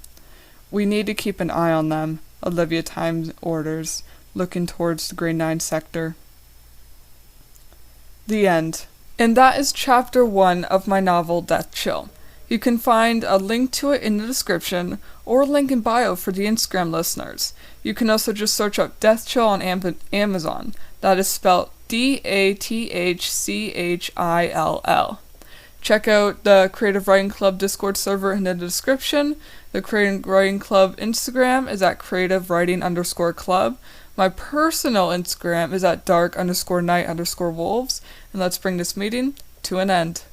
We need to keep an eye on them, Olivia Time orders, looking towards the grade 9 sector. The end. And that is chapter 1 of my novel Deathchill. You can find a link to it in the description, or a link in bio for the Instagram listeners. You can also just search up Deathchill on Amazon. That is spelled Dathchill. Check out the Creative Writing Club Discord server in the description. The Creative Writing Club Instagram is at creativewriting_club. My personal Instagram is at dark_night_wolves. And let's bring this meeting to an end.